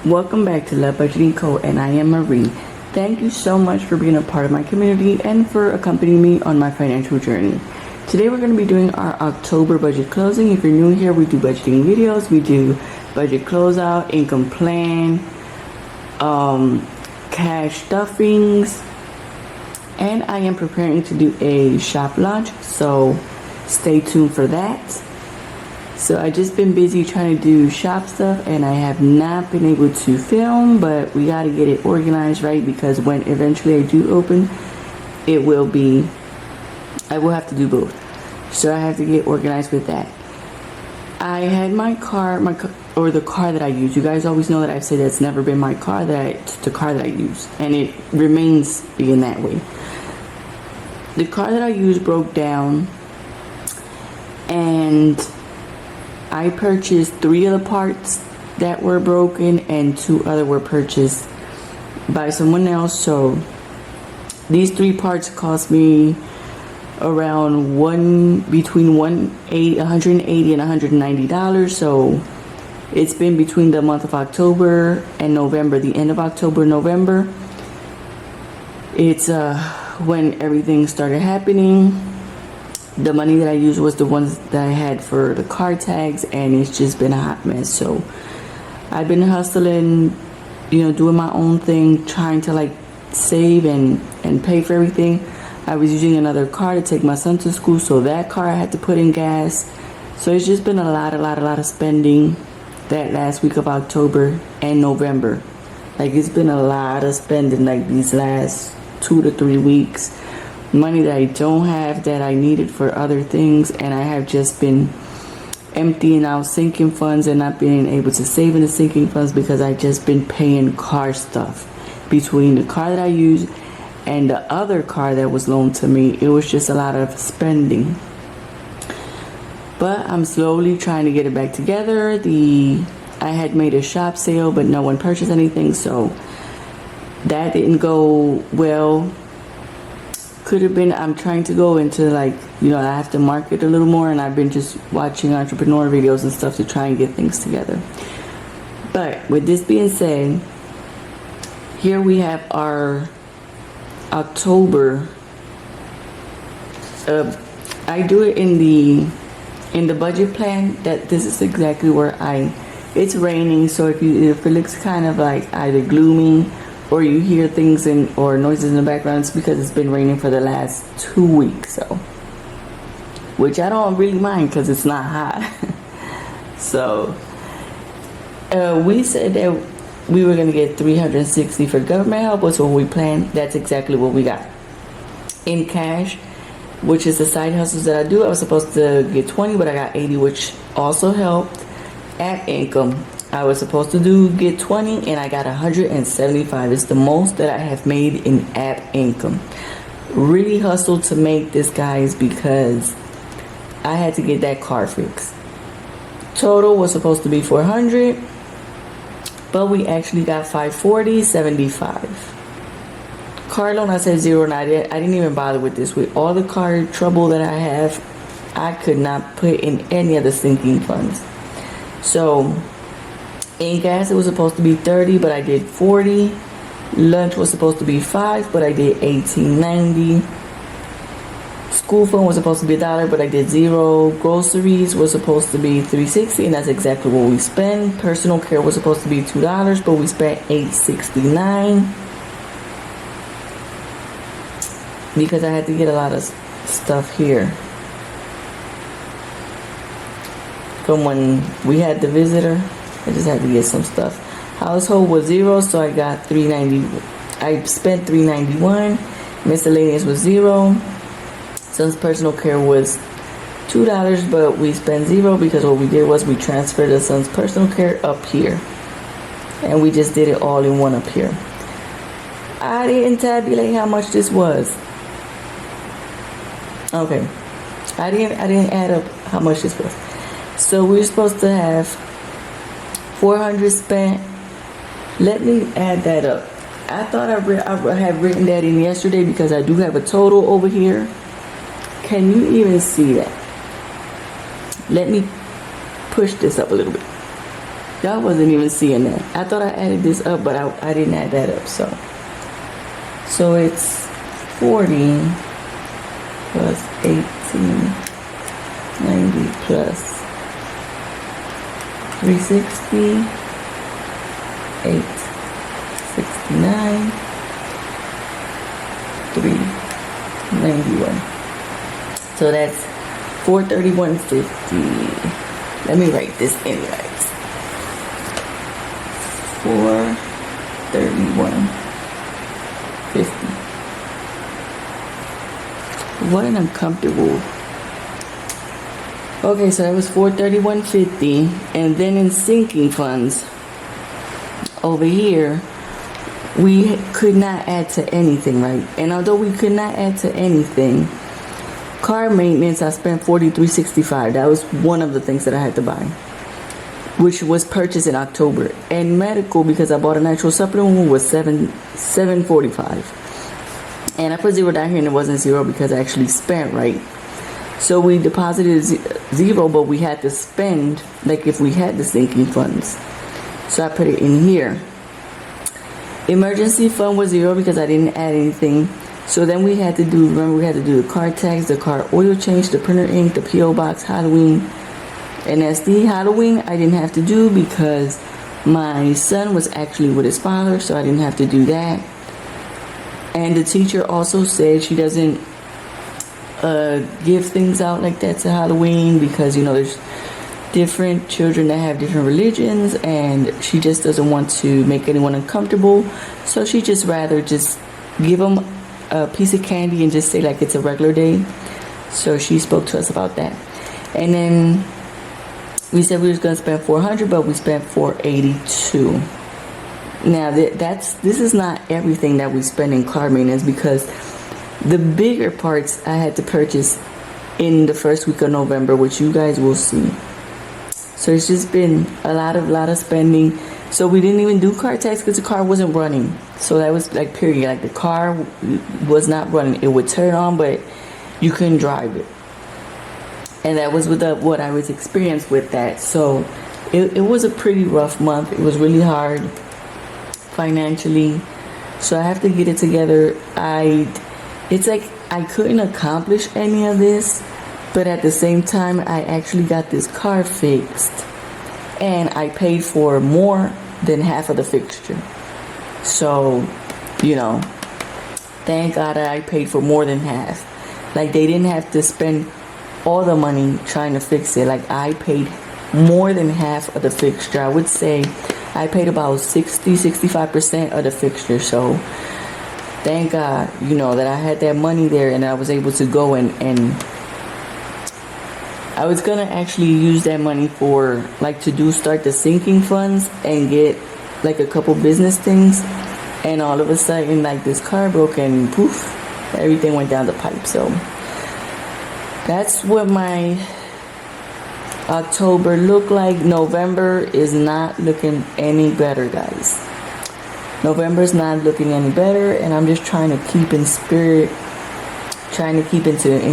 Welcome back to Love Budgeting Co. and I am Marie. Thank you so much for being a part of my community and for accompanying me on my financial journey. Today we're going to be doing our October budget closing. If you're new here, we do budgeting videos. We do budget closeout, income plan, cash stuffings, and I am preparing to do a shop launch, so stay tuned for that. So I just been busy trying to do shop stuff and I have not been able to film, but we got to get it organized right, because when eventually I do open, I will have to do both. So I have to get organized with that. I had the car that I use. You guys always know that I've said that's never been my car, it's the car that I use, and it remains being that way. The car that I use broke down, and I purchased 3 of the parts that were broken and 2 other were purchased by someone else. So these 3 parts cost me around between $180 and $190. So it's been between the month of October and November, the end of October, November. It's when everything started happening. The money that I used was the ones that I had for the car tags, and it's just been a hot mess. So I've been hustling, doing my own thing, trying to save and pay for everything. I was using another car to take my son to school, so that car I had to put in gas. So it's just been a lot of spending that last week of October and November. It's been a lot of spending these last 2 to 3 weeks. Money that I don't have that I needed for other things, and I have just been emptying out sinking funds and not being able to save in the sinking funds because I just been paying car stuff. Between the car that I use and the other car that was loaned to me, it was just a lot of spending. But I'm slowly trying to get it back together. I had made a shop sale, but no one purchased anything, so that didn't go well. Could have been, I'm trying to go into I have to market a little more, and I've been just watching entrepreneur videos and stuff to try and get things together. But with this being said, here we have our October. I do it in the budget plan. That this is exactly where it's raining, so if it looks kind of either gloomy or you hear things or noises in the background, it's because it's been raining for the last 2 weeks. So, which I don't really mind because it's not hot. So, we said that we were going to get $360 for government help. Was what we planned. That's exactly what we got. In cash, which is the side hustles that I do, I was supposed to get $20, but I got $80, which also helped. At income, I was supposed to get $20 and I got $175. It's the most that I have made in app income. Really hustled to make this, guys, because I had to get that car fixed. Total was supposed to be $400, but we actually got $540.75. Car loan, I said 0, and I didn't even bother with this. With all the car trouble that I have, I could not put in any of the sinking funds. So in gas, it was supposed to be $30, but I did $40. Lunch was supposed to be $5, but I did $18.90. School phone was supposed to be $1, but I did $0. Groceries was supposed to be $3.60, and that's exactly what we spent. Personal care was supposed to be $2, but we spent $8.69 because I had to get a lot of stuff here from when we had the visitor. I just had to get some stuff. Household was $0, so I got $3.90. I spent $3.91. Miscellaneous was $0. Son's personal care was $2, but we spent $0 because what we did was we transferred the son's personal care up here, and we just did it all in one up here. I didn't tabulate how much this was. Okay, I didn't add up how much this was. So we're supposed to have $400 spent. Let me add that up. I thought I had written that in yesterday because I do have a total over here. Can you even see that? Let me push this up a little bit. Y'all wasn't even seeing that. I thought I added this up, but I didn't add that up. So it's 40 plus 18, 90 plus 360, 869, 391. So that's 431.50. Let me write this in, guys. 431.50. What an uncomfortable. Okay, so that was 431.50, and then in sinking funds over here, we could not add to anything, right? And although we could not add to anything, car maintenance, I spent $43.65. That was one of the things that I had to buy, which was purchased in October. And medical, because I bought a natural supplement, was $745. And I put zero down here, and it wasn't zero because I actually spent, right? So we deposited zero, but we had to spend like if we had the sinking funds. So I put it in here. Emergency fund was zero because I didn't add anything. So then we had to do, remember, we had to do the car tax, the car oil change, the printer ink, the P.O. box, Halloween, and SD. Halloween I didn't have to do because my son was actually with his father, so I didn't have to do that. And the teacher also said she doesn't give things out like that to Halloween because, you know, there's different children that have different religions, and she just doesn't want to make anyone uncomfortable. So she just rather just give them a piece of candy and just say like it's a regular day. So she spoke to us about that. And then we said we was going to spend $400, but we spent $482. Now this is not everything that we spend in car maintenance, because the bigger parts I had to purchase in the first week of November, which you guys will see. So it's just been a lot of spending. So we didn't even do car tax because the car wasn't running. So that was like period. Like the car was not running. It would turn on, but you couldn't drive it. And that was with what I was experienced with that. So it was a pretty rough month. It was really hard financially. So I have to get it together. It's like I couldn't accomplish any of this, but at the same time, I actually got this car fixed, and I paid for more than half of the fixture. So, you know, thank God I paid for more than half. Like, they didn't have to spend all the money trying to fix it. Like, I paid more than half of the fixture. I would say I paid about 65% of the fixture. So thank God, you know, that I had that money there and I was able to go and I was gonna actually use that money for like start the sinking funds and get like a couple business things, and all of a sudden like this car broke and poof, everything went down the pipe. So that's what my October looked like. November is not looking any better, guys. November is not looking any better, and I'm just trying to keep in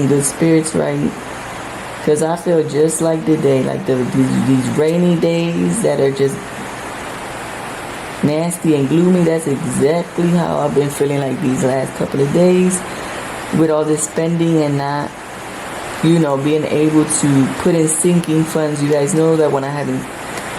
good spirits, right? Because I feel just like today, like these rainy days that are just nasty and gloomy. That's exactly how I've been feeling like these last couple of days, with all this spending and not, you know, being able to put in sinking funds. You guys know that when I have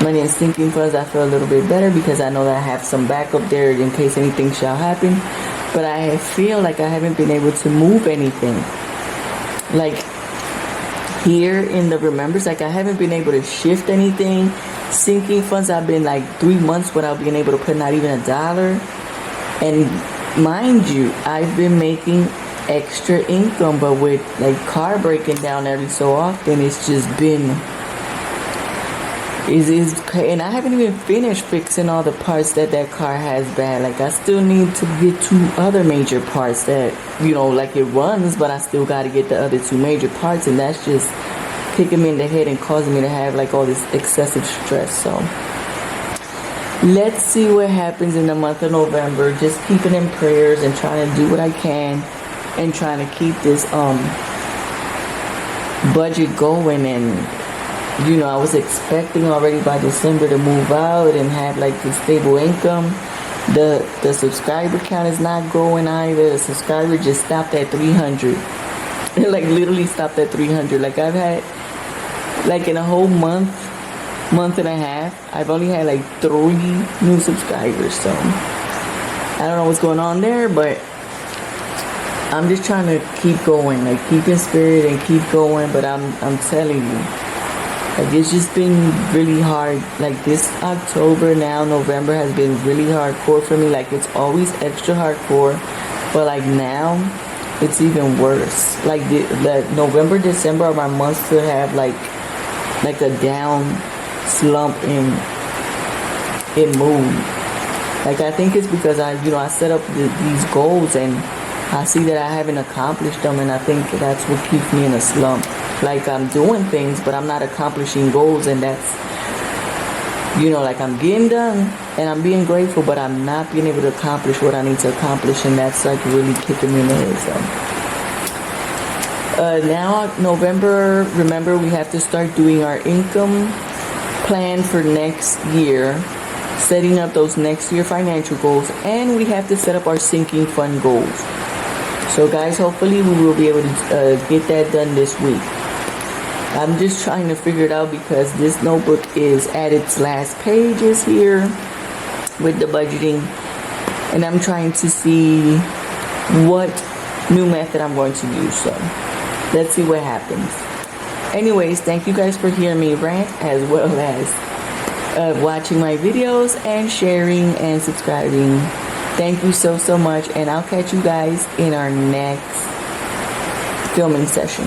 money in sinking funds, I feel a little bit better because I know that I have some backup there in case anything shall happen. But I feel like I haven't been able to move anything. Like here in the remembers, like I haven't been able to shift anything. Sinking funds, I've been like 3 months without being able to put not even $1. And mind you, I've been making extra income, but with like car breaking down every so often, it's just been and I haven't even finished fixing all the parts that car has bad. Like I still need to get 2 other major parts that, you know, like it runs, but I still got to get the other 2 major parts, and that's just kicking me in the head and causing me to have like all this excessive stress. So let's see what happens in the month of November. Just keeping in prayers and trying to do what I can and trying to keep this budget going and you know, I was expecting already by December to move out and have like the stable income. The subscriber count is not growing either. The subscriber just stopped at 300. It like literally stopped at 300. Like I've had, like in a whole month and a half, I've only had like 3 new subscribers. So I don't know what's going on there, but I'm just trying to keep going, like keep in spirit and keep going. But I'm telling you, like it's just been really hard. Like this October, now November has been really hardcore for me. Like it's always extra hardcore, but like now it's even worse. Like the November, December are my months to have like a down slump in mood. Like I think it's because I set up these goals and I see that I haven't accomplished them, and I think that's what keeps me in a slump. Like I'm doing things, but I'm not accomplishing goals, and that's, like I'm getting done and I'm being grateful, but I'm not being able to accomplish what I need to accomplish, and that's like really kicking me in the head. So now November, remember we have to start doing our income plan for next year, setting up those next year financial goals, and we have to set up our sinking fund goals. So guys, hopefully we will be able to get that done this week. I'm just trying to figure it out because this notebook is at its last pages here with the budgeting, and I'm trying to see what new method I'm going to use. So let's see what happens. Anyways, thank you guys for hearing me rant, as well as watching my videos and sharing and subscribing. Thank you so much, and I'll catch you guys in our next filming session.